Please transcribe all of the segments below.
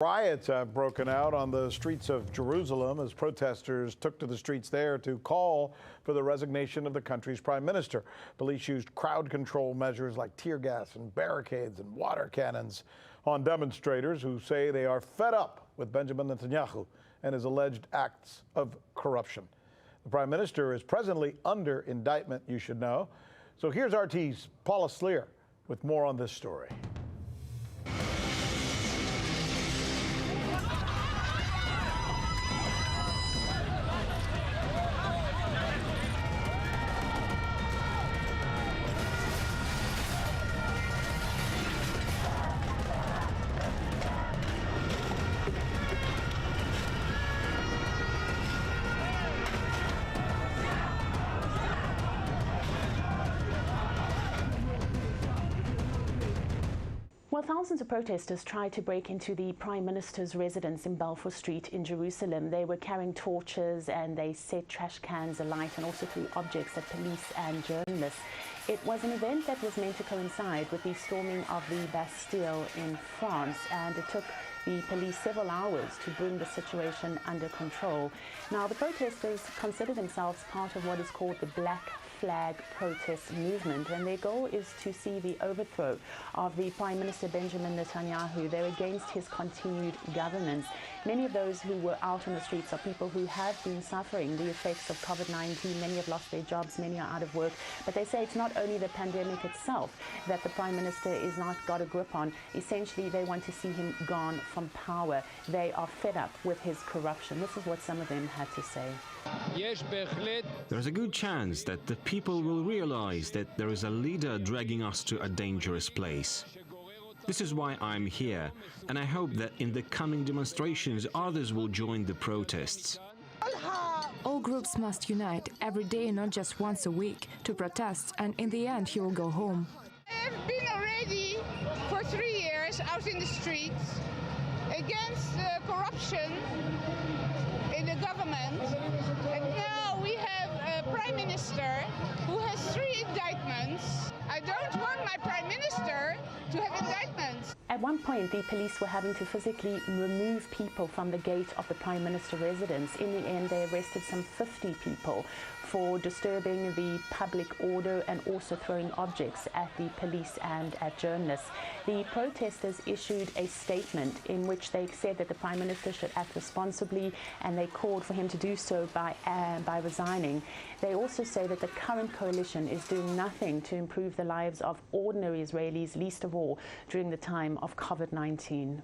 Riots have broken out on the streets of Jerusalem as protesters took to the streets there to call for the resignation of the country's prime minister. Police used crowd control measures like tear gas and barricades and water cannons on demonstrators who say they are fed up with Benjamin Netanyahu and his alleged acts of corruption. The prime minister is presently under indictment, you should know. So here's RT's Paula Sleer with more on this story. Well, thousands of protesters tried to break into the Prime Minister's residence in Balfour Street in Jerusalem. They were carrying torches and they set trash cans alight and also threw objects at police and journalists. It was an event that was meant to coincide with the storming of the Bastille in France, and it took the police several hours to bring the situation under control. Now, the protesters consider themselves part of what is called the Black Flag protest movement, and their goal is to see the overthrow of the Prime Minister Benjamin Netanyahu. They're against his continued governance. Many of those who were out on the streets are people who have been suffering the effects of COVID-19. Many have lost their jobs, many are out of work, but they say it's not only the pandemic itself that the Prime Minister is not got a grip on. Essentially, they want to see him gone from power. They are fed up with his corruption. This is what some of them had to say. There's a good chance that the people will realize that there is a leader dragging us to a dangerous place. This is why I'm here, and I hope that in the coming demonstrations others will join the protests. All groups must unite every day, not just once a week, to protest, and in the end he will go home. I've been already for 3 years out in the streets against corruption in the government, and now we have a prime minister who has 3 indictments. I don't want my prime minister to have indictments. At one point, the police were having to physically remove people from the gate of the Prime Minister residence. In the end, they arrested some 50 people for disturbing the public order and also throwing objects at the police and at journalists. The protesters issued a statement in which they said that the Prime Minister should act responsibly, and they called for him to do so by resigning. They also say that the current coalition is doing nothing to improve the lives of ordinary Israelis, least of all during the time of COVID-19.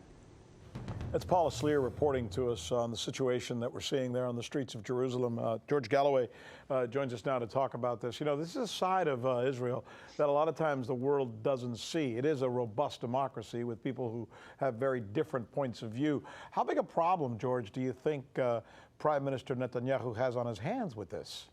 That's Paula Sleer reporting to us on the situation that we're seeing there on the streets of Jerusalem. George Galloway joins us now to talk about this. You know, this is a side of Israel that a lot of times the world doesn't see. It is a robust democracy with people who have very different points of view. How big a problem, George, do you think Prime Minister Netanyahu has on his hands with this?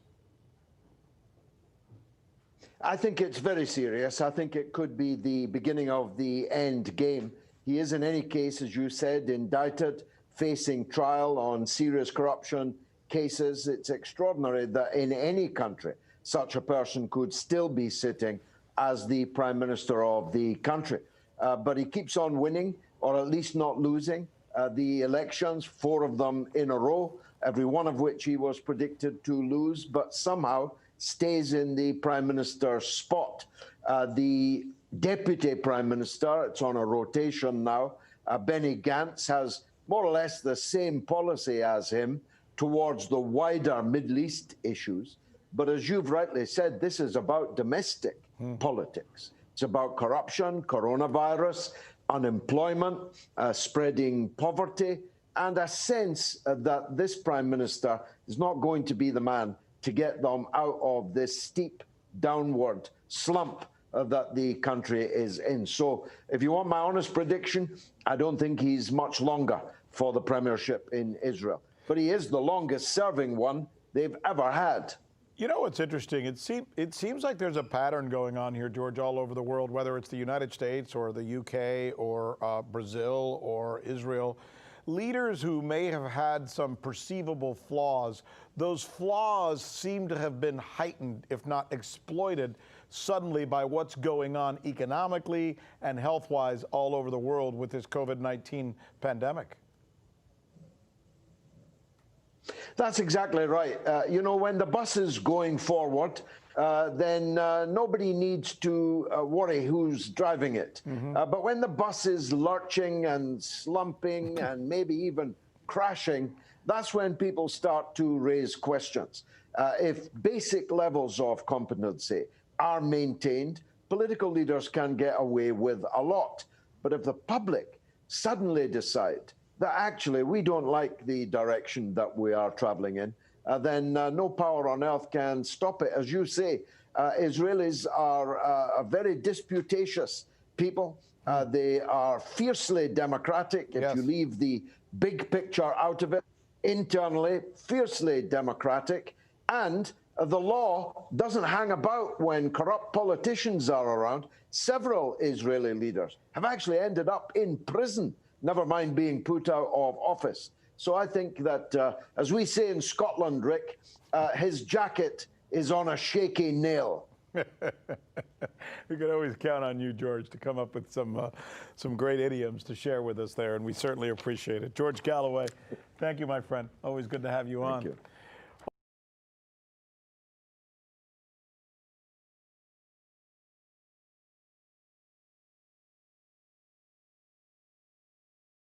I think it's very serious. I think it could be the beginning of the end game. He is, in any case, as you said, indicted, facing trial on serious corruption cases. It's extraordinary that in any country such a person could still be sitting as the prime minister of the country. But he keeps on winning, or at least not losing, the elections, 4 of them in a row, every one of which he was predicted to lose, but somehow stays in the prime minister's spot. The deputy prime minister, it's on a rotation now, Benny Gantz, has more or less the same policy as him towards the wider Middle East issues. But as you've rightly said, this is about domestic politics. It's about corruption, coronavirus, unemployment, spreading poverty, and a sense that this prime minister is not going to be the man to get them out of this steep downward slump that the country is in. So if you want my honest prediction, I don't think he's much longer for the premiership in Israel. But he is the longest serving one they've ever had. You know what's interesting? It seems like there's a pattern going on here, George, all over the world, whether it's the United States or the UK or Brazil or Israel. Leaders who may have had some perceivable flaws, those flaws seem to have been heightened, if not exploited, suddenly by what's going on economically and health-wise all over the world with this COVID-19 pandemic. That's exactly right. You know, when the bus is going forward, then nobody needs to worry who's driving it. But when the bus is lurching and slumping and maybe even crashing, that's when people start to raise questions. If basic levels of competency are maintained, political leaders can get away with a lot. But if the public suddenly decide that actually we don't like the direction that we are traveling in, then no power on earth can stop it. As you say, Israelis are a very disputatious people. They are fiercely democratic. If you leave the big picture out of it, internally, fiercely democratic. And the law doesn't hang about when corrupt politicians are around. Several Israeli leaders have actually ended up in prison, never mind being put out of office. So I think that, as we say in Scotland, Rick, his jacket is on a shaky nail. We could always count on you, George, to come up with some great idioms to share with us there, and we certainly appreciate it. George Galloway, thank you, my friend. Always good to have you on. Thank you.